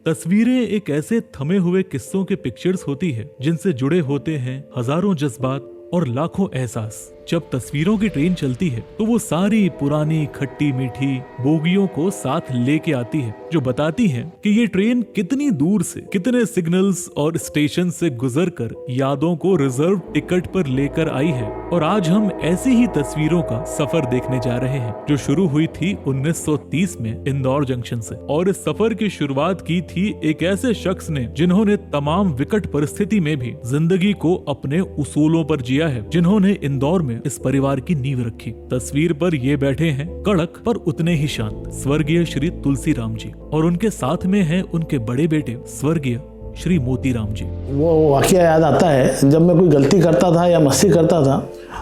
तस्वीरें एक ऐसे थमे हुए किस्सों के पिक्चर्स होती है जिनसे जुड़े होते हैं हजारों जज्बात और लाखों एहसास। जब तस्वीरों की ट्रेन चलती है तो वो सारी पुरानी खट्टी मीठी बोगियों को साथ लेके आती है, जो बताती है कि ये ट्रेन कितनी दूर से, कितने सिग्नल्स और स्टेशन से गुजरकर यादों को रिजर्व टिकट पर लेकर आई है। और आज हम ऐसी ही तस्वीरों का सफर देखने जा रहे हैं जो शुरू हुई थी 1930 में इंदौर जंक्शन से। और इस सफर की शुरुआत की थी एक ऐसे शख्स ने जिन्होंने तमाम विकट परिस्थिति में भी जिंदगी को अपने उसूलों पर जिया है, जिन्होंने इंदौर में इस परिवार की नींव रखी। तस्वीर पर ये बैठे हैं कड़क पर उतने ही शांत स्वर्गीय श्री तुलसी राम जी, और उनके साथ में हैं उनके बड़े बेटे स्वर्गीय श्री मोती राम जी। वो वाकया याद आता है, जब मैं कोई गलती करता था या मस्ती करता था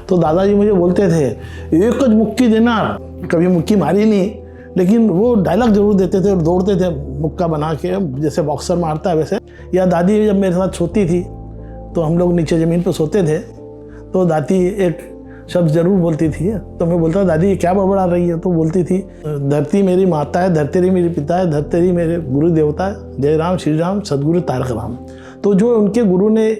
तो दादाजी मुझे बोलते थे, एक मुक्की देना। कभी मुक्की मारी नहीं, लेकिन वो डायलॉग जरूर देते थे और दौड़ते थे मुक्का बना के, जैसे बॉक्सर मारता है वैसे। या दादी जब मेरे साथ सोती थी तो हम लोग नीचे ज़मीन पर सोते थे, तो दादी एक शब्द जरूर बोलती थी। तो मैं बोलता, दादी ये क्या बड़बड़ा रही है? तो बोलती थी, धरती मेरी माता है, धरती मेरी पिता है, धरती मेरे गुरु देवता है, जय राम श्री राम सदगुरु तारक राम। तो जो उनके गुरु ने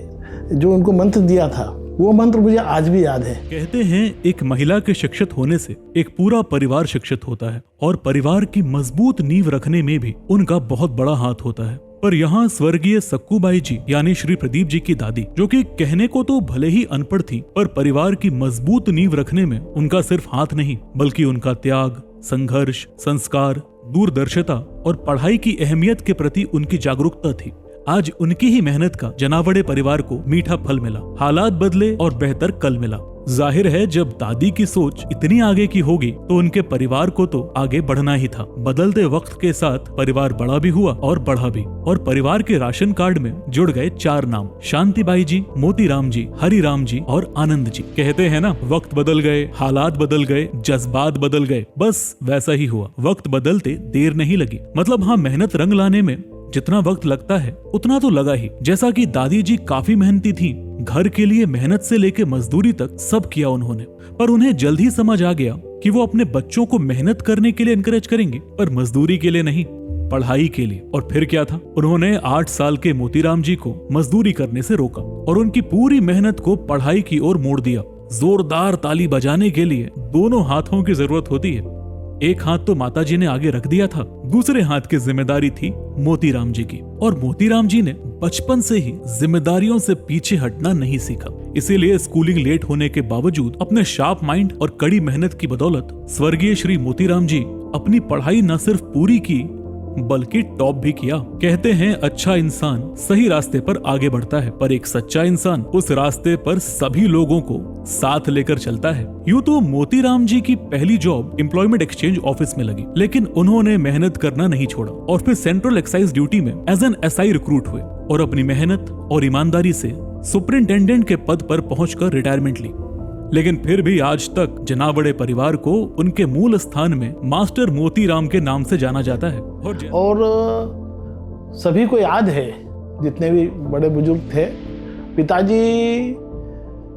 जो उनको मंत्र दिया था, वो मंत्र मुझे आज भी याद है। कहते हैं एक महिला के शिक्षित होने से एक पूरा परिवार शिक्षित होता है, और परिवार की मजबूत नींव रखने में भी उनका बहुत बड़ा हाथ होता है। पर यहाँ स्वर्गीय सक्कूबाई जी यानी श्री प्रदीप जी की दादी, जो कि कहने को तो भले ही अनपढ़ थी, पर परिवार की मजबूत नींव रखने में उनका सिर्फ हाथ नहीं बल्कि उनका त्याग, संघर्ष, संस्कार, दूरदर्शिता और पढ़ाई की अहमियत के प्रति उनकी जागरूकता थी। आज उनकी ही मेहनत का जनावड़े परिवार को मीठा फल मिला, हालात बदले और बेहतर कल मिला। जाहिर है जब दादी की सोच इतनी आगे की होगी तो उनके परिवार को तो आगे बढ़ना ही था। बदलते वक्त के साथ परिवार बड़ा भी हुआ और बढ़ा भी, और परिवार के राशन कार्ड में जुड़ गए 4 नाम, शांतिबाई जी, मोतीराम जी, हरिराम जी और आनंद जी। कहते हैं ना, वक्त बदल गए, हालात बदल गए, जज्बात बदल गए, बस वैसा ही हुआ। वक्त बदलते देर नहीं लगी। मतलब हाँ, मेहनत रंग लाने में जितना वक्त लगता है उतना तो लगा ही। जैसा कि दादी जी काफी मेहनती थी, घर के लिए मेहनत से लेके मजदूरी तक सब किया उन्होंने, पर उन्हें जल्द ही समझ आ गया कि वो अपने बच्चों को मेहनत करने के लिए एनकरेज करेंगे, पर मजदूरी के लिए नहीं, पढ़ाई के लिए। और फिर क्या था, उन्होंने 8 साल के मोतीराम जी को मजदूरी करने से रोका और उनकी पूरी मेहनत को पढ़ाई की ओर मोड़ दिया। जोरदार ताली बजाने के लिए दोनों हाथों की जरूरत होती है। एक हाथ तो माताजी ने आगे रख दिया था, दूसरे हाथ की जिम्मेदारी थी मोतीराम जी की। और मोतीराम जी ने बचपन से ही जिम्मेदारियों से पीछे हटना नहीं सीखा। इसीलिए स्कूलिंग लेट होने के बावजूद अपने शार्प माइंड और कड़ी मेहनत की बदौलत स्वर्गीय श्री मोतीराम जी अपनी पढ़ाई न सिर्फ पूरी की बल्कि टॉप भी किया। कहते हैं अच्छा इंसान सही रास्ते पर आगे बढ़ता है, पर एक सच्चा इंसान उस रास्ते पर सभी लोगों को साथ लेकर चलता है। यूं तो मोतीराम जी की पहली जॉब एम्प्लॉयमेंट एक्सचेंज ऑफिस में लगी, लेकिन उन्होंने मेहनत करना नहीं छोड़ा और फिर सेंट्रल एक्साइज ड्यूटी में एज एन एसआई रिक्रूट हुए और अपनी मेहनत और ईमानदारी से सुपरिंटेंडेंट के पद पर पहुंचकर रिटायरमेंट ली। लेकिन फिर भी आज तक जनावड़े परिवार को उनके मूल स्थान में मास्टर मोतीराम के नाम से जाना जाता है। और सभी को याद है, जितने भी बड़े बुजुर्ग थे, पिताजी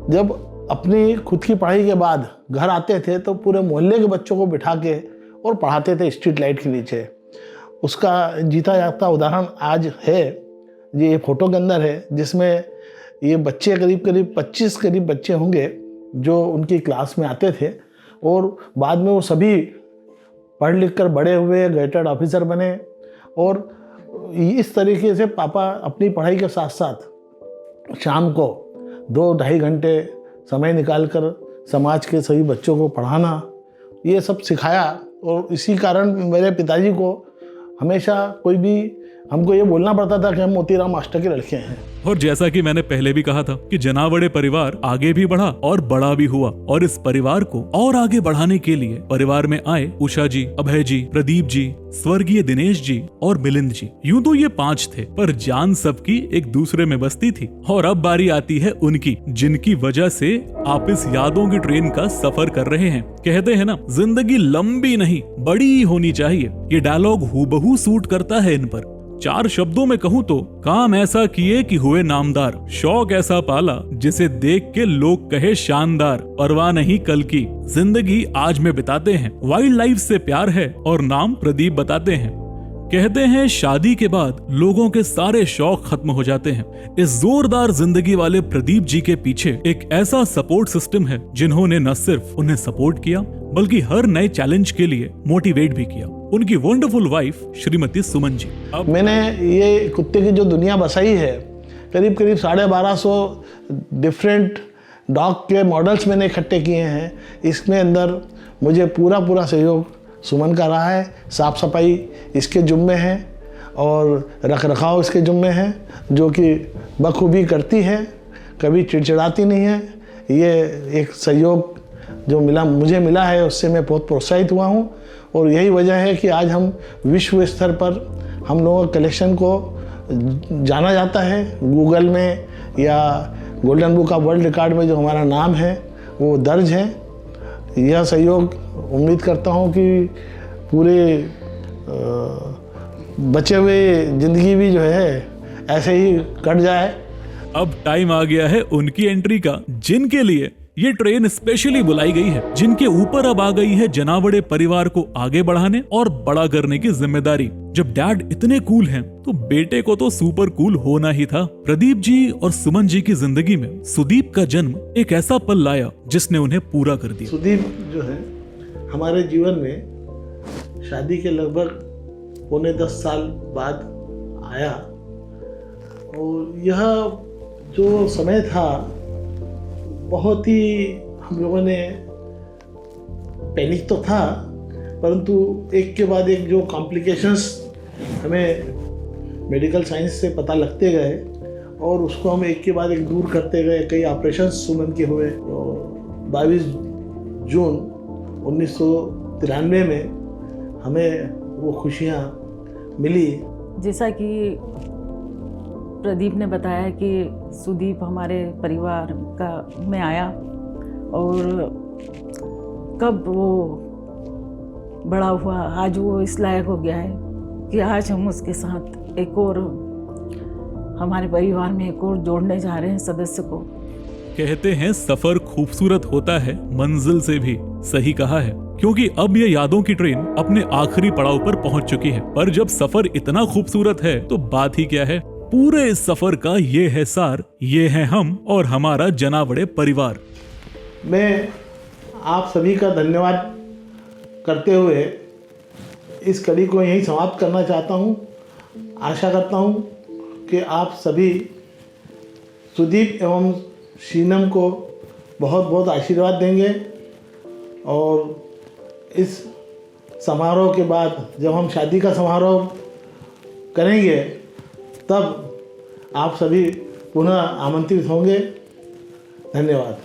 जब अपनी खुद की पढ़ाई के बाद घर आते थे तो पूरे मोहल्ले के बच्चों को बिठा के और पढ़ाते थे स्ट्रीट लाइट के नीचे। उसका जीता जागता उदाहरण आज है, ये फोटो के अंदर है, जिसमें ये बच्चे करीब 25 बच्चे होंगे जो उनकी क्लास में आते थे, और बाद में वो सभी पढ़ लिख कर बड़े हुए, गेटेड ऑफिसर बने। और इस तरीके से पापा अपनी पढ़ाई के साथ साथ शाम को 2-2.5 घंटे समय निकालकर समाज के सभी बच्चों को पढ़ाना, ये सब सिखाया। और इसी कारण मेरे पिताजी को हमेशा कोई भी हमको ये बोलना पड़ता था कि हम मोतीराम मास्टर के लड़के हैं। और जैसा कि मैंने पहले भी कहा था कि जनावड़े परिवार आगे भी बढ़ा और बड़ा भी हुआ, और इस परिवार को और आगे बढ़ाने के लिए परिवार में आए उषा जी, अभय जी, प्रदीप जी, स्वर्गीय दिनेश जी और मिलिंद जी। यूं तो ये 5 थे, पर जान सबकी एक दूसरे में बसती थी। और अब बारी आती है उनकी, जिनकी वजह से आप इस यादों की ट्रेन का सफर कर रहे हैं। कहते हैं ना, जिंदगी लंबी नहीं बड़ी होनी चाहिए। ये डायलॉग हूबहू सूट करता है इन पर। 4 शब्दों में कहूँ तो, काम ऐसा किए कि हुए नामदार, शौक ऐसा पाला जिसे देख के लोग कहे शानदार, परवाह नहीं कल की, जिंदगी आज में बिताते हैं, वाइल्ड लाइफ से प्यार है और नाम प्रदीप बताते हैं। कहते हैं शादी के बाद लोगों के सारे शौक खत्म हो जाते हैं। इस जोरदार जिंदगी वाले प्रदीप जी के पीछे एक ऐसा सपोर्ट सिस्टम है जिन्होंने न सिर्फ उन्हें सपोर्ट किया बल्कि हर नए चैलेंज के लिए मोटिवेट भी किया। उनकी वंडरफुल वाइफ श्रीमती सुमन जी। अब मैंने ये कुत्ते की जो दुनिया बसाई है, करीब करीब 1250 डिफरेंट डॉग के मॉडल्स मैंने इकट्ठे किए हैं। इसमें अंदर मुझे पूरा सहयोग सुमन का रहा है। साफ़ सफाई इसके जुम्मे है और रख रखाव इसके जुम्मे है, जो कि बखूबी करती है, कभी चिड़चिड़ाती नहीं है। ये एक सहयोग जो मुझे मिला है, उससे मैं बहुत प्रोत्साहित हुआ हूँ और यही वजह है कि आज हम विश्व स्तर पर हम लोगों के कलेक्शन को जाना जाता है। गूगल में या golden book of world record में जो हमारा नाम है वो दर्ज है। यह सहयोग उम्मीद करता हूँ कि पूरे बचे हुए ज़िंदगी भी जो है ऐसे ही कट जाए। अब टाइम आ गया है उनकी एंट्री का, जिनके लिए ये ट्रेन स्पेशली बुलाई गई है, जिनके ऊपर अब आ गई है जनावड़े परिवार को आगे बढ़ाने और बड़ा करने की जिम्मेदारी। जब डैड इतने कूल हैं, तो बेटे को तो सुपर कूल होना ही था। प्रदीप जी और सुमन जी की जिंदगी में सुदीप का जन्म एक ऐसा पल लाया जिसने उन्हें पूरा कर दिया। सुदीप जो है हमारे जीवन में शादी के लगभग 9.5 साल बाद आया और यह जो समय था बहुत ही हम लोगों ने पैनिक तो था, परंतु एक के बाद एक जो कॉम्प्लिकेशंस हमें मेडिकल साइंस से पता लगते गए और उसको हम एक के बाद एक दूर करते गए। कई ऑपरेशंस सुमन के हुए। 22 जून 1993 में हमें वो खुशियाँ मिली। जैसा कि प्रदीप ने बताया कि सुदीप हमारे परिवार का में आया और कब वो बड़ा हुआ, आज वो इस लायक हो गया है कि आज हम उसके साथ एक और हमारे परिवार में एक और जोड़ने जा रहे हैं सदस्य को। कहते हैं सफर खूबसूरत होता है मंजिल से भी। सही कहा है, क्योंकि अब ये यादों की ट्रेन अपने आखिरी पड़ाव पर पहुंच चुकी है। पर जब सफर इतना खूबसूरत है तो बात ही क्या है। पूरे इस सफर का ये है सार, ये है हम और हमारा जनावड़े परिवार। मैं आप सभी का धन्यवाद करते हुए इस कड़ी को यहीं समाप्त करना चाहता हूँ। आशा करता हूँ कि आप सभी सुदीप एवं शीनम को बहुत बहुत आशीर्वाद देंगे और इस समारोह के बाद जब हम शादी का समारोह करेंगे तब आप सभी पुनः आमंत्रित होंगे। धन्यवाद।